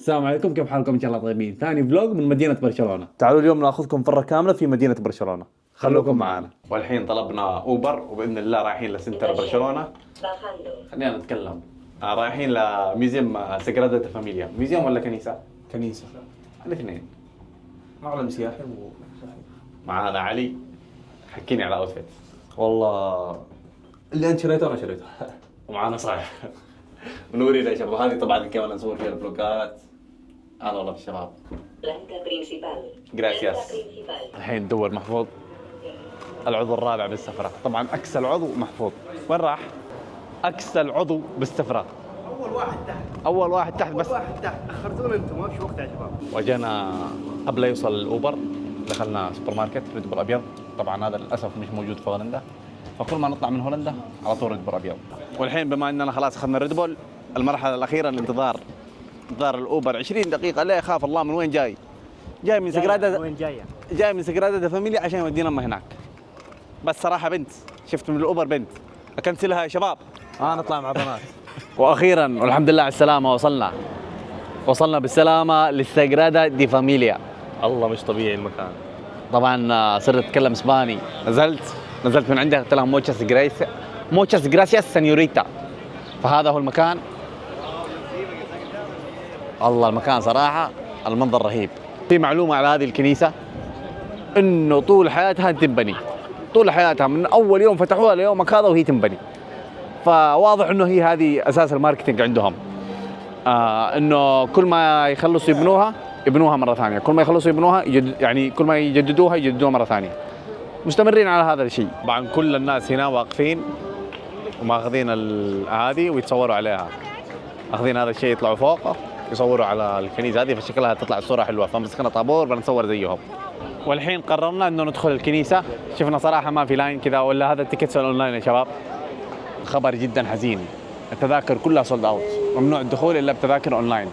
السلام عليكم، كيف حالكم؟ ان شاء الله طيبين. ثاني فلوج من مدينة برشلونة. تعالوا اليوم ناخذكم فرة كاملة في مدينة برشلونة. خلوكم معنا. والحين طلبنا اوبر وباذن الله رايحين لسنتر برشلونة. خلينا نتكلم. رايحين لميوزيوم ساجرادا دا فاميليا. ميوزيوم ولا كنيسة؟ كنيسة. الاثنين. معلم سياحي معانا علي. حكيني على اوتفيت. والله اللي انت شريته انا شريته. ومعانا صالح. ونوري يا شباب، هذه طبعا كمان نصور فيها الفلوجات. هلا والله بالشباب. جراسياس. الحين ندور محفوظ العضو الرابع بالسفرة. طبعا اكسل عضو محفوظ. وين راح؟ اكسل عضو بالسفرة. اول واحد تحت بس. واحد تحت اخرتونا انتم، ما في وقت يا شباب. وجينا قبل لا يوصل الاوبر دخلنا سوبر ماركت ريد بول ابيض. طبعا هذا للاسف مش موجود في هولندا، فكل ما نطلع من هولندا على طول ريد بول ابيض. والحين بما اننا خلاص اخذنا ريد بول، المرحله الاخيره الانتظار. انتظار الاوبر 20 دقيقه. لا يخاف الله من وين جاي؟ جاي من ساجرادا. وين جايه؟ جاي من ساجرادا دا فاميليا عشان يودينا أما هناك. بس صراحه بنت، شفت من الاوبر بنت اكنسلها يا شباب. نطلع مع بنات. واخيرا والحمد لله على السلامه وصلنا بالسلامه للساجرادا دي فاميليا. الله مش طبيعي المكان. طبعا صرت اتكلم اسباني. نزلت من عندها قلت لها موتشاس جراسياس سنيوريتا. فهذا هو المكان. الله المكان صراحه المنظر رهيب. في معلومه على هذه الكنيسه انه طول حياتها تنبني، طول حياتها من اول يوم فتحوها ليومك هذا وهي تنبني. فواضح انه هي هذه اساس الماركتينج عندهم. انه كل ما يخلصوا يبنوها مره ثانيه، كل ما يخلصوا يبنوها يعني كل ما يجددوها مره ثانيه. مستمرين على هذا الشيء. طبعا كل الناس هنا واقفين وماخذين هذه ويتصوروا عليها. اخذين هذا الشيء يطلعوا فوق يصوروا على الكنيسه هذه، فشكلها تطلع الصوره حلوه، فمسكنا طابور بنصور زيهم. والحين قررنا انه ندخل الكنيسه. شفنا صراحه ما في لاين كذا ولا هذا التيكتس الاونلاين يا شباب. خبر جدا حزين، التذاكر كلها سولد اوت، ممنوع الدخول الا بتذاكر اونلاين.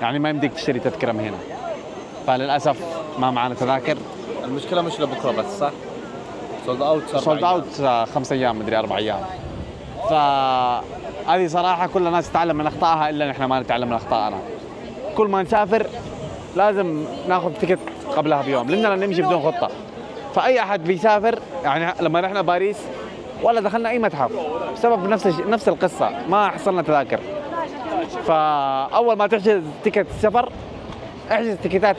يعني ما يمديك تشتري تذكره من هنا. فللاسف ما معنا تذاكر. المشكلة مش لبكرة بس صح؟ سولد اوت 5 ايام مدري 4 ايام. فهذه صراحه كل الناس تتعلم من اخطائها الا نحن ما نتعلم من اخطائنا. كل ما نسافر لازم ناخذ تيكت قبلها بيوم لاننا نمشي بدون خطه. فاي احد بيسافر يعني لما رحنا باريس ولا دخلنا اي متحف بسبب نفس القصه، ما حصلنا تذاكر. فاول ما تحجز تيكت السفر احجز تيكتات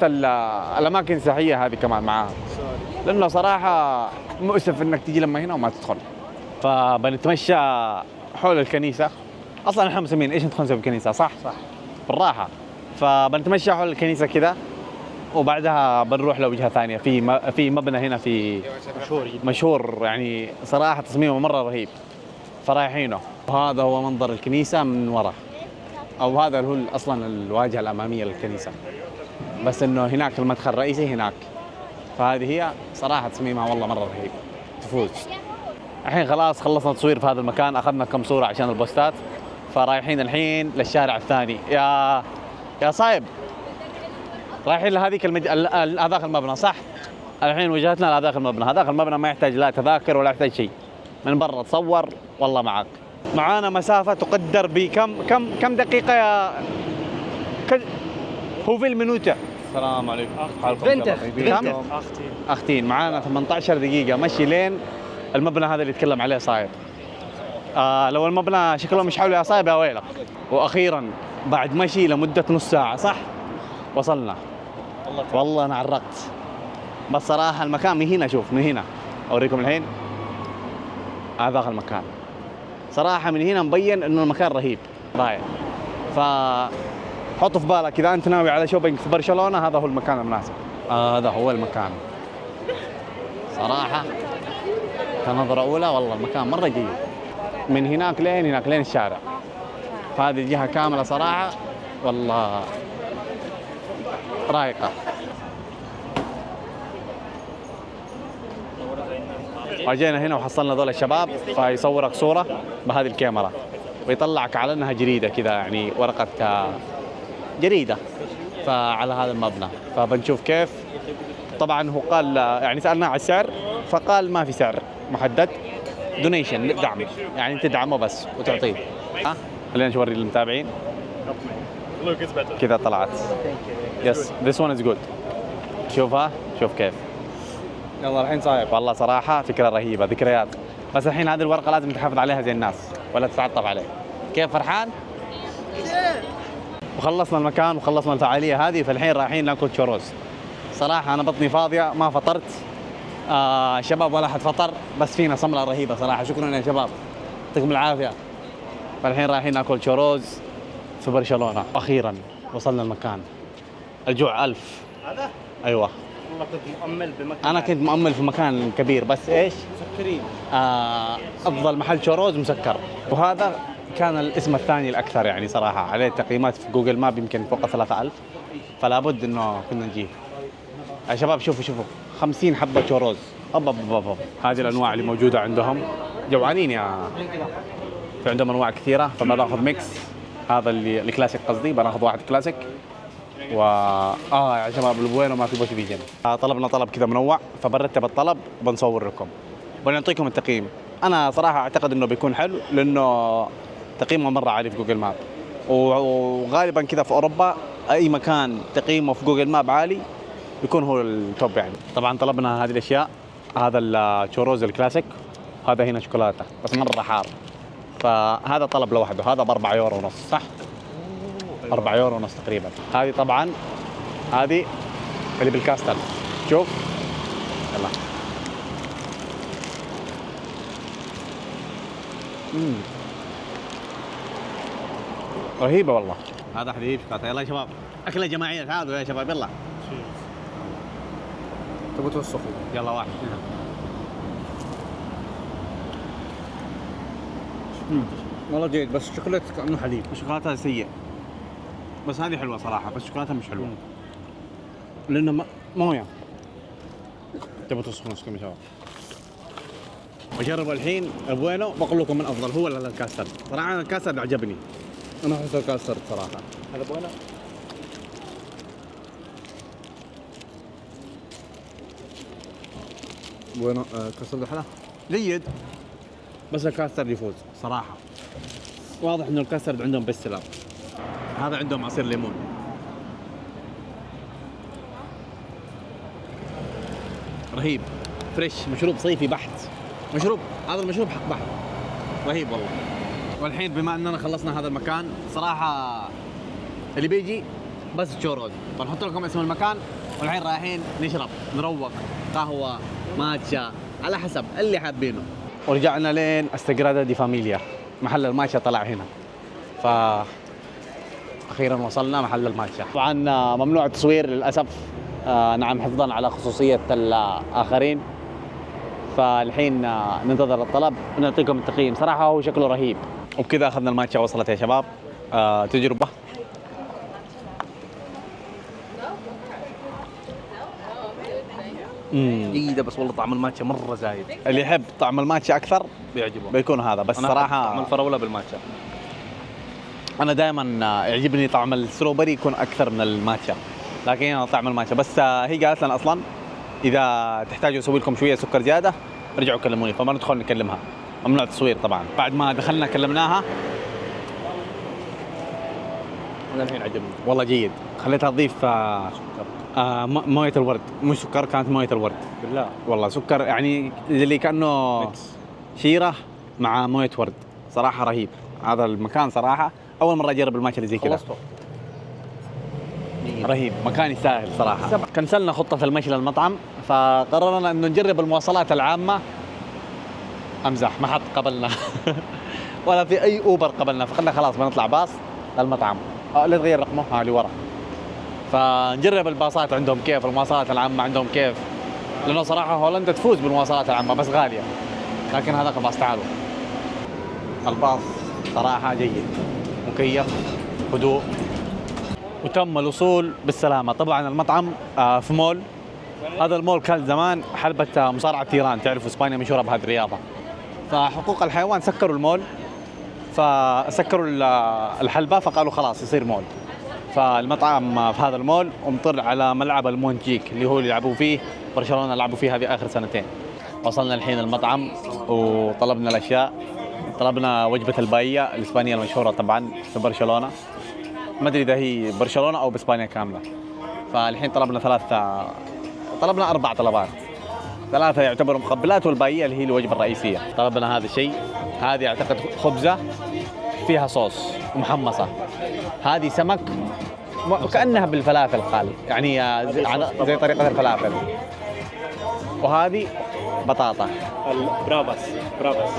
الاماكن السياحيه هذه كمان معاها، لانه صراحه مؤسف انك تجي لما هنا وما تدخل. فبنتمشى حول الكنيسه. اصلا احنا مسمين ايش ندخل نسوي بالكنيسه صح؟ بالراحه. فبنتمشى حول الكنيسه كذا وبعدها بنروح لوجهه ثانيه في مبنى هنا في مشهور يعني صراحه تصميمه مره رهيب، فرايحينه. وهذا هو منظر الكنيسه من وراء، او هذا هو اصلا الواجهه الاماميه للكنيسه، بس انه هناك المدخل الرئيسي هناك. فهذه هي صراحه تصميمها والله مره رهيب، تفوز. الحين خلاص خلصنا تصوير في هذا المكان، اخذنا كم صوره عشان البوستات، فرايحين الحين للشارع الثاني. يا صايب رايحين لهذيك هذاك المبنى صح؟ الحين وجهتنا لهذاك المبنى. هذاك المبنى ما يحتاج لا تذاكر ولا يحتاج شيء، من برا تصور والله معك. معانا مسافة تقدر بكم دقيقة يا هو في المنوتة. السلام عليكم. كم؟ أختين. معانا 18 دقيقة مشي لين المبنى هذا اللي يتكلم عليه صايب. لو المبنى شكله مش حلو يا صايب يا ويلك. وأخيرا بعد مشي لمدة نص ساعة صح؟ وصلنا. والله أنا عرقت. بس صراحة المكان من هنا، شوف من هنا أوريكم الحين. هذا المكان صراحة من هنا مبين إنه المكان رهيب رائع. فحط في بالك إذا أنت ناوي على شوبينج في برشلونة هذا هو المكان المناسب. هذا هو المكان صراحة كنظرة أولى والله المكان مرة جيد. من هناك لين الشارع، فهذه الجهة كاملة صراحة والله رايقة. وجينا هنا وحصلنا ذول الشباب، فيصورك صورة بهذه الكاميرا ويطلعك على انها جريدة كذا، يعني ورقة جريدة فعلى هذا المبنى. فبنشوف كيف. طبعا هو قال يعني سألناه على السعر فقال ما في سعر محدد، دونيشن دعم، يعني تدعمه بس وتعطيه. خلينا نوري للمتابعين. كذا طلعت. يس this one is good. شوفها شوف كيف. يلا الحين صاير. والله صراحة فكرة رهيبة ذكريات. بس الحين هذه الورقة لازم تحافظ عليها زي الناس ولا تتعطف عليه. كيف فرحان؟ وخلصنا المكان وخلصنا الفعالية هذه فالحين رايحين ناكل تشوروز. صراحة أنا بطني فاضية ما فطرت. شباب ولا أحد فطر بس فينا صملة رهيبة صراحة. شكرا يا شباب يعطيكم العافية. فالحين رايحين ناكل تشوروز في برشلونة. أخيرا وصلنا المكان. الجوع ألف. هذا؟ أيوة. والله كنت مؤمل بمكان. أنا كنت مؤمل في مكان كبير بس إيش؟ مسكرين. أفضل محل تشوروز مسكر. وهذا كان الاسم الثاني الأكثر يعني صراحة عليه تقييمات في جوجل ماب يمكن فوق 3000 فلا بد إنه كنا نجيه. يا شباب شوفوا 50 حبة تشوروز. أب هذه الأنواع اللي موجودة عندهم. جوعانين يا. في عندهم أنواع كثيرة فبناخذ ميكس. هذا اللي الكلاسيك قصدي بناخذ واحد كلاسيك. يا شباب البوينو ما في بوش فيجن. طلبنا طلب كذا منوع فبنرتب الطلب بنصور لكم ونعطيكم التقييم. انا صراحه اعتقد انه بيكون حلو لانه تقييمه مره عالي في جوجل ماب وغالبا كذا في اوروبا اي مكان تقييمه في جوجل ماب عالي بيكون هو التوب يعني. طبعا طلبنا هذه الاشياء. هذا التشوروز الكلاسيك هذا هنا شوكولاته بس مره حار فهذا طلب لوحده. هذا ب 4 يورو ونص صح؟ 4 يورو ونص تقريبا. هذه طبعا هذه اللي بالكاستل شوف يلا. رهيبة والله. هذا حبيب شوكولاتة. يلا يا شباب أكلة جماعية تعالوا يا شباب يلا. تبغى توسخوا. يلا واحد. والله جيد بس الشوكولاتة كأنه حليب. الشوكولاتة سيء بس هذه حلوة صراحة بس الشوكولاتة مش حلوة لأنه موية. تبغى توسخوا نفسكم يا شباب. وجربوا الحين بوينو بقول لكم من أفضل هو ولا الكاسترد. صراحة الكاسترد عجبني. أنا أحس الكاسترد صراحة. هذا بوينو. بوينو كاسترد حلا جيد بس الكاسترد يفوز صراحة. واضح إنه الكاسترد عندهم بس سلام. هذا عندهم عصير ليمون. رهيب فريش مشروب صيفي بحت. مشروب هذا المشروب حق بحر رهيب والله. والحين بما اننا خلصنا هذا المكان صراحة اللي بيجي بس تشوروز بنحط لكم اسم المكان. والحين رايحين نشرب نروق قهوة ماتشا على حسب اللي حابينه. ورجعنا لين استجرادا دي فاميليا محل الماتشا طلع هنا. اخيرا وصلنا محل الماتشا. طبعا ممنوع التصوير للاسف. نعم حفظا على خصوصية الآخرين. فالحين ننتظر الطلب ونعطيكم التقييم. صراحة هو شكله رهيب. وبكذا أخذنا الماتشا وصلت يا شباب. تجربة جيدة بس والله طعم الماتشا مرة زايد. اللي يحب طعم الماتشا أكثر بيعجبه بيكون هذا بس أنا صراحة طعم الفراولة بالماتشا. أنا دائما يعجبني طعم الستروبري يكون أكثر من الماتشا لكن هنا طعم الماتشا بس. هي قالت لنا أصلا إذا تحتاجوا أسوي لكم شوية سكر زيادة رجعوا كلموني فما ندخل نكلمها. ممنوع التصوير طبعا. بعد ما دخلنا كلمناها أنا الحين عجبني والله جيد. خليتها تضيف موية الورد مش سكر كانت موية الورد بالله والله سكر يعني اللي كأنه شيرة مع موية ورد. صراحة رهيب هذا المكان صراحة. أول مرة أجرب الماتشا اللي زي كذا. رهيب مكان يستاهل صراحة. كنسلنا خطة المشي للمطعم فقررنا انه نجرب المواصلات العامة. امزح ما حد قبلنا ولا في اي اوبر قبلنا فقلنا خلاص بنطلع باص للمطعم. اللي تغير رقمه اللي ورا. فنجرب الباصات عندهم كيف المواصلات العامة عندهم كيف لانه صراحة هولندا تفوز بالمواصلات العامة بس غالية لكن هذاك الباص تعالوا. الباص صراحة جيد مكيف هدوء وتم الوصول بالسلامة. طبعا المطعم في مول. هذا المول كان زمان حلبة مصارعة تيران تعرفوا اسبانيا مشهورة بهذه الرياضة. فحقوق الحيوان سكروا المول فسكروا الحلبة فقالوا خلاص يصير مول. فالمطعم في هذا المول ومطر على ملعب المونتجيك اللي هو اللي يلعبوا فيه برشلونة لعبوا فيه هذه آخر سنتين. وصلنا الحين المطعم وطلبنا الأشياء. طلبنا وجبة الباية الإسبانية المشهورة طبعا في برشلونة. ما ادري اذا هي برشلونه او باسبانيا كامله. فالحين طلبنا 4 طلبات، 3 يعتبروا مقبلات والباقيه اللي هي الوجبه الرئيسيه. طلبنا هذا الشيء، هذه اعتقد خبزه فيها صوص ومحمصه، هذه سمك وكانها بالفلافل خالي، يعني زي طريقه الفلافل، وهذه بطاطا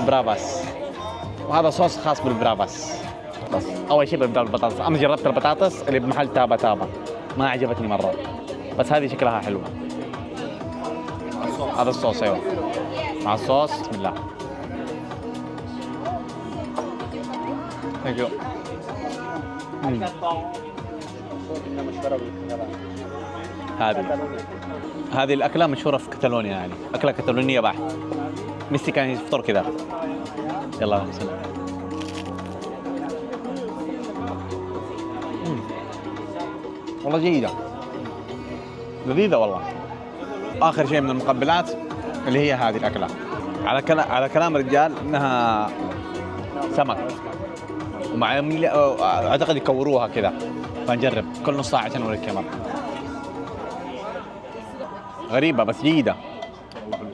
برافاس، وهذا صوص خاص بالبرافاس. بس اول شيء ببدا بالبطاطس. انا جربت البطاطس اللي بمحل تابا ما عجبتني مره، بس هذه شكلها حلوه. هذا الصوص ايوه مع الصوص. بسم الله. ثانك يو. هذه الأكلة مشهورة في كتالونيا، يعني أكلة كتالونية بحت. ميسي كان يفطر كذا. يلا بسم الله. والله جيدة لذيذة والله. آخر شيء من المقبلات اللي هي هذه الأكلة، على كلام الرجال إنها سمك، ومع أعتقد يكوروها كذا، فنجرب كل نص ساعة عشان نوريك كمان. غريبة بس جيدة.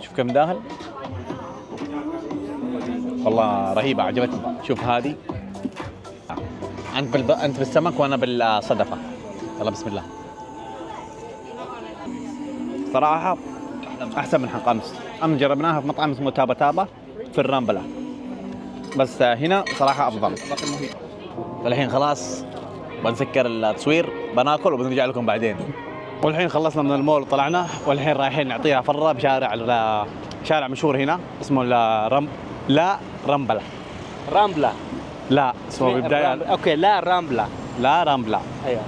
شوف كم داخل، والله رهيبة عجبتني. شوف هذه أنت بالسمك وأنا بالصدفة. يلا بسم الله. صراحة أحسن من حق أمس. جربناها في مطعم اسمه تابا في الرامبلة، بس هنا صراحة أفضل. الحين خلاص بنسكر التصوير، بناكل وبنرجع لكم بعدين. والحين خلصنا من المول وطلعنا، والحين رايحين نعطيها فرة بشارع شارع مشهور هنا اسمه رامبلا. لا اسمه بالبداية اوكي لا رامبلا. ايوه.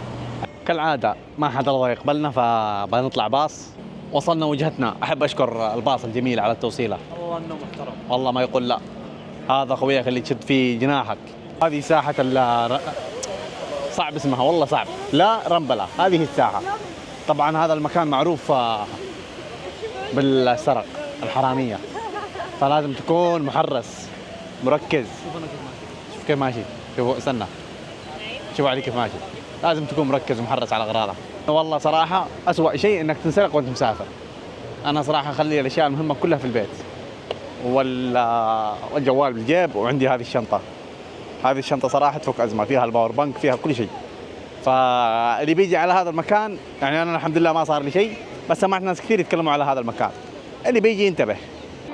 كالعادة ما حد رضى يقبلنا، فبنطلع باص. وصلنا وجهتنا. احب اشكر الباص الجميل على التوصيلة، والله انه محترم، والله ما يقول لا. هذا خويك اللي تشد في جناحك. هذه ساحة صعب اسمها والله صعب، لا رامبلا، هذه الساحة. طبعا هذا المكان معروف بالسرق الحرامية، فلازم تكون محرص مركز. شوف كيف ماشي، شوفوا استنى، شوفوا علي كيف ماشي. لازم تكون مركز ومحرص على أغراضك. والله صراحة أسوأ شيء إنك تنسرق وأنت مسافر. أنا صراحة أخلي الأشياء المهمة كلها في البيت، والجوال بالجيب، وعندي هذه الشنطة. هذه الشنطة صراحة تفك أزمة، فيها الباور بانك، فيها كل شيء. فاللي بيجي على هذا المكان، يعني أنا الحمد لله ما صار لي شيء، بس سمعت ناس كثير يتكلموا على هذا المكان. اللي بيجي ينتبه.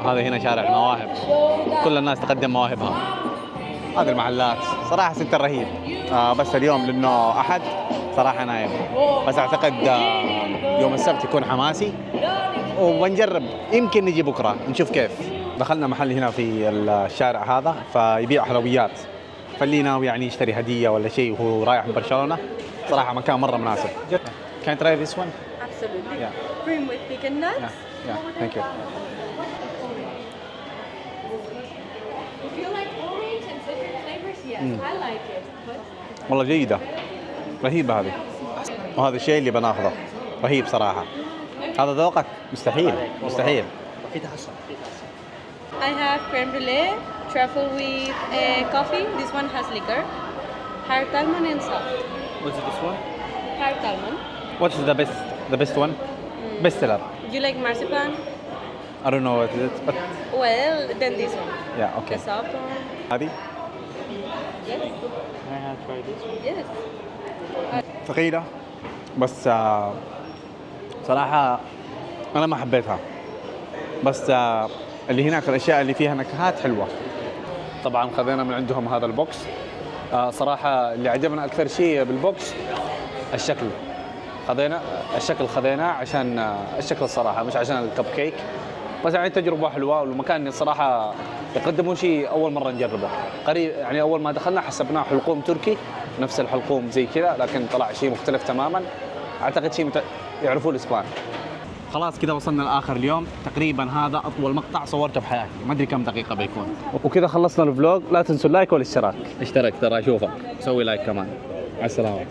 هذا هنا شارع المواهب، كل الناس تقدم مواهبها. هذه المحلات صراحة ستة رهيب. بس اليوم لأنه أحد صراحة نايم، بس أعتقد يوم السبت يكون حماسي، ونجرب يمكن نجي بكرة نشوف كيف. دخلنا محل هنا في الشارع هذا فيبيع حلويات، فاللي ناوي يعني يشتري هدية ولا شيء وهو رايح برشلونة، صراحة مكان مرة مناسب. Can I try this one? Absolutely. Yeah. Cream with pecan nuts. Yeah, thank you. If you like orange and citric flavors, yes, I like it. But والله جيدة رهيبة هذه. وهذا الشيء اللي بناخذه رهيب صراحة. هذا ذوقك؟ مستحيل. في تحسن. I have creme brulee, truffle with coffee. This one has liquor. Hard almond and soft. What's this one? Hard almond. What's the best one? Best seller. Do you like marzipan? I don't know what it is, but Well, then this one. yeah, okay. The soft one. هذه Yes. I have tried this one. Yes. ثقيلة، بس صراحة أنا ما حبيتها، بس اللي هناك الأشياء اللي فيها نكهات حلوة. طبعا خذينا من عندهم هذا البوكس. صراحة اللي عجبنا أكثر شيء بالبوكس الشكل. خذيناه عشان الشكل الصراحة، مش عشان الكب كيك، بس يعني تجربة حلوة. والمكان صراحة يقدمون شيء أول مرة نجربه قريب، يعني أول ما دخلنا حسبناه حلقوم تركي، نفس الحلقوم زي كذا، لكن طلع شيء مختلف تماما. أعتقد شيء يعرفوه الإسبان. خلاص كذا وصلنا لآخر اليوم. تقريبا هذا أطول مقطع صورته بحياتي، ما أدري كم دقيقة بيكون. وكذا خلصنا الفلوج. لا تنسوا اللايك والاشتراك. اشترك ترى أشوفك، سوي لايك كمان. مع السلامة.